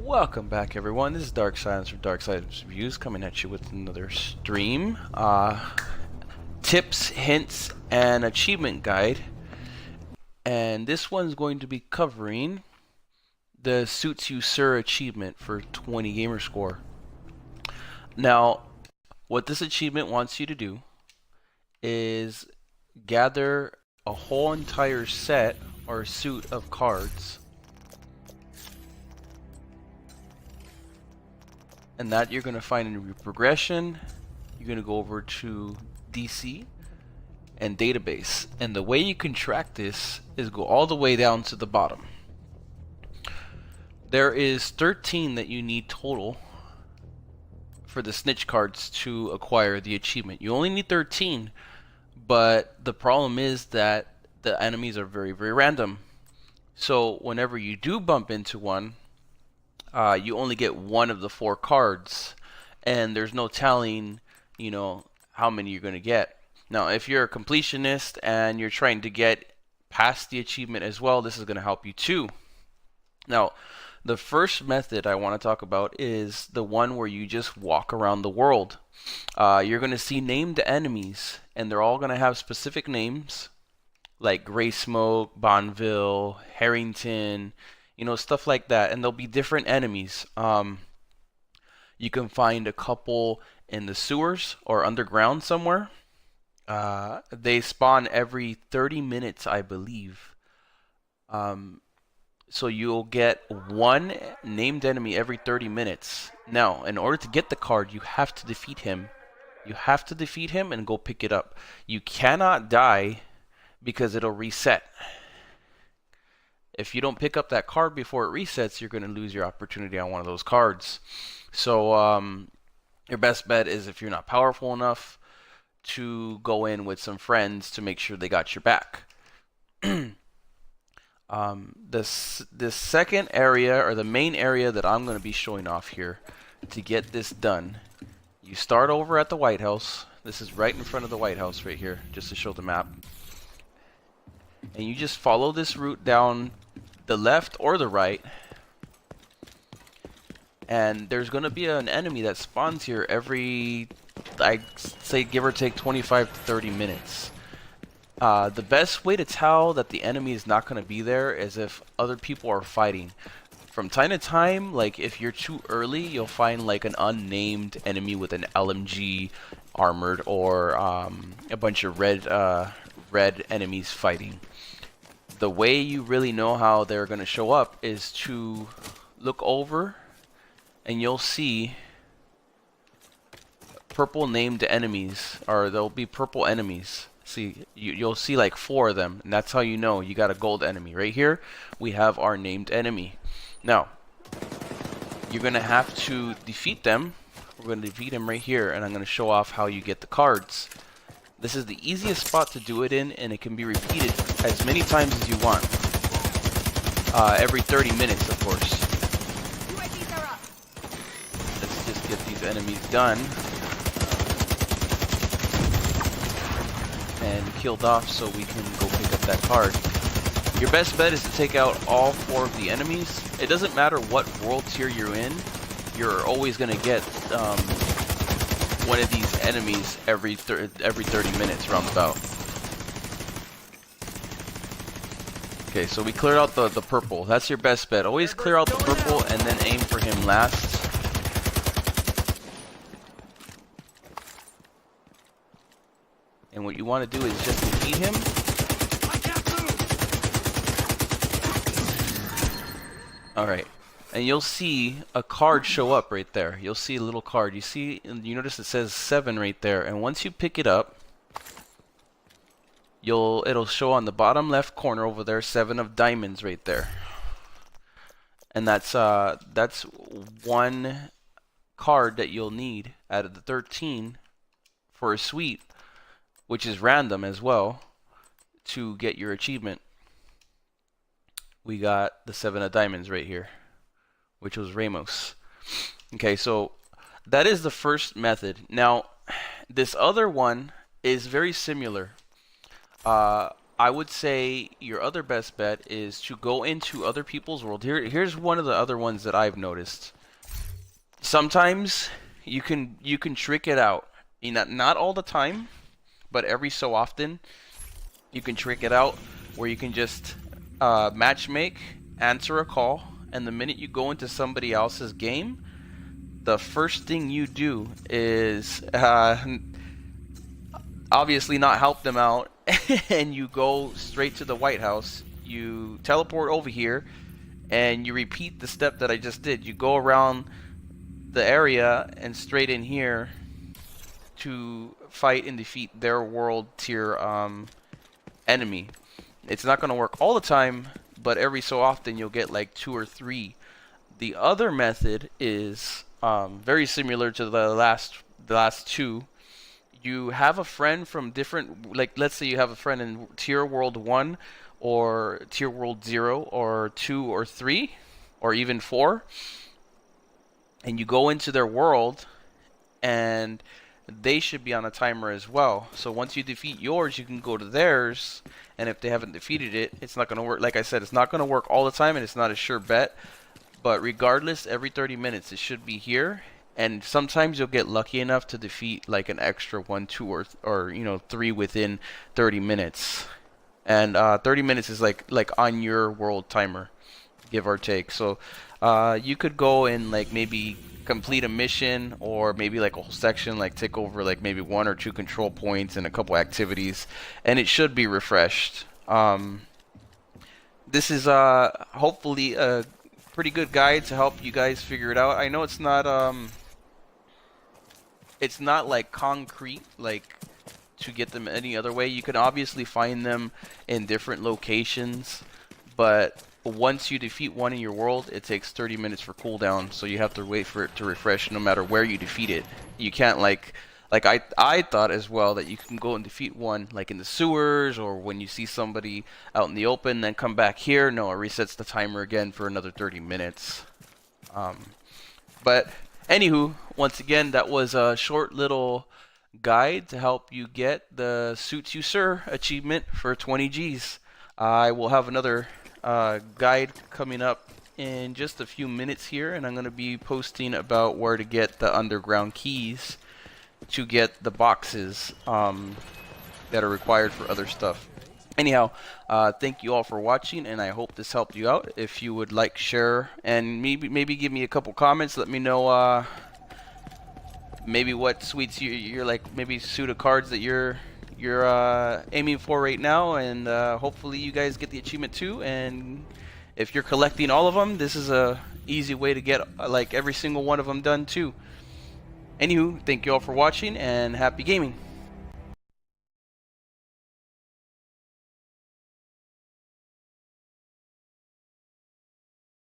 Welcome back, everyone. This is Dark Silence from Dark Silence Reviews coming at you with another stream. Tips, hints, and achievement guide. And this one's going to be covering the Suits You Sir achievement for 20 gamer score. Now, what this achievement wants you to do is gather a whole entire set or suit of cards, and that you're going to find in your progression. You're going to go over to DC and database, and the way you can track this is go all the way down to the bottom. There is 13 that you need total for the snitch cards to acquire the achievement. You only need 13, but the problem is that the enemies are very, very random. So whenever you do bump into one, you only get one of the 4 cards, and there's no telling, how many you're going to get. Now, if you're a completionist and you're trying to get past the achievement as well, this is going to help you too. Now, the first method I want to talk about is the one where you just walk around the world. You're going to see named enemies, and they're all going to have specific names, like Gray Smoke, Bonneville, Harrington, stuff like that, and there'll be different enemies. You can find a couple in the sewers or underground somewhere. They spawn every 30 minutes, I believe. So you'll get one named enemy every 30 minutes. Now, in order to get the card, you have to defeat him. You have to defeat him and go pick it up. You cannot die because it'll reset. If you don't pick up that card before it resets, you're going to lose your opportunity on one of those cards. So your best bet is, if you're not powerful enough, to go in with some friends to make sure they got your back. This second area, or the main area that I'm going to be showing off here to get this done, you start over at the White House. This is right in front of the White House right here, just to show the map. And you just follow this route down the left or the right, and there's going to be an enemy that spawns here every, I'd say, give or take 25 to 30 minutes. The best way to tell that the enemy is not going to be there is if other people are fighting. From time to time, like if you're too early, you'll find like an unnamed enemy with an LMG armored, or a bunch of red enemies fighting. The way you really know how they're going to show up is to look over, and you'll see purple named enemies, or there'll be purple enemies. See, you'll see like 4 of them, and that's how you know you got a gold enemy. Right here, we have our named enemy. Now, you're going to have to defeat them. We're going to defeat them right here, and I'm going to show off how you get the cards. This is the easiest spot to do it in, and it can be repeated as many times as you want. Every 30 minutes, of course. Let's just get these enemies done and killed off so we can go pick up that card. Your best bet is to take out all 4 of the enemies. It doesn't matter what world tier you're in, you're always going to get one of these enemies every 30 minutes roundabout. Okay, so we cleared out the purple. That's your best bet. Always clear out the purple and then aim for him last. And what you want to do is just defeat him. Alright. And you'll see a card show up right there. You'll see a little card. You notice it says 7 right there. And once you pick it up, it'll show on the bottom left corner over there 7 of diamonds right there. And that's one card that you'll need out of the 13 for a suite, which is random as well, to get your achievement. We got the 7 of diamonds right here, which was Ramos. Okay, so that is the first method. Now, this other one is very similar. I would say your other best bet is to go into other people's world. Here's one of the other ones that I've noticed. Sometimes you can trick it out. Not all the time, but every so often you can trick it out where you can just matchmake, answer a call, and the minute you go into somebody else's game, the first thing you do is obviously not help them out, and you go straight to the White House. You teleport over here, and you repeat the step that I just did. You go around the area and straight in here to fight and defeat their world tier enemy. It's not going to work all the time, but every so often you'll get like 2 or 3. The other method is very similar to the last two. You have a friend from different, like let's say you have a friend in tier world 1 or tier world 0 or 2 or 3 or even 4, and you go into their world, and they should be on a timer as well. So once you defeat yours, you can go to theirs, and if they haven't defeated it, it's not going to work. Like I said, it's not going to work all the time, and it's not a sure bet. But regardless, every 30 minutes, it should be here. And sometimes you'll get lucky enough to defeat like an extra 1, 2, or 3 within 30 minutes. And 30 minutes is like on your world timer, give or take. So you could go and like maybe complete a mission, or maybe like a whole section, like take over like maybe 1 or 2 control points and a couple activities, and it should be refreshed. This is hopefully a pretty good guide to help you guys figure it out. I know it's not like concrete like to get them any other way. You can obviously find them in different locations, but once you defeat one in your world, it takes 30 minutes for cooldown, so you have to wait for it to refresh no matter where you defeat it. You can't like I thought as well that you can go and defeat one like in the sewers, or when you see somebody out in the open, then come back here. No, it resets the timer again for another 30 minutes. But anywho, once again, that was a short little guide to help you get the Suits You Sir achievement for 20 Gs. I will have another guide coming up in just a few minutes here, and I'm going to be posting about where to get the underground keys to get the boxes that are required for other stuff. Anyhow, thank you all for watching, and I hope this helped you out. If you would like, share, and maybe give me a couple comments. Let me know maybe what suites you're like, maybe suit of cards that you're aiming for right now, and hopefully you guys get the achievement too. And if you're collecting all of them, this is a easy way to get like every single one of them done too. Anywho, thank you all for watching, and happy gaming.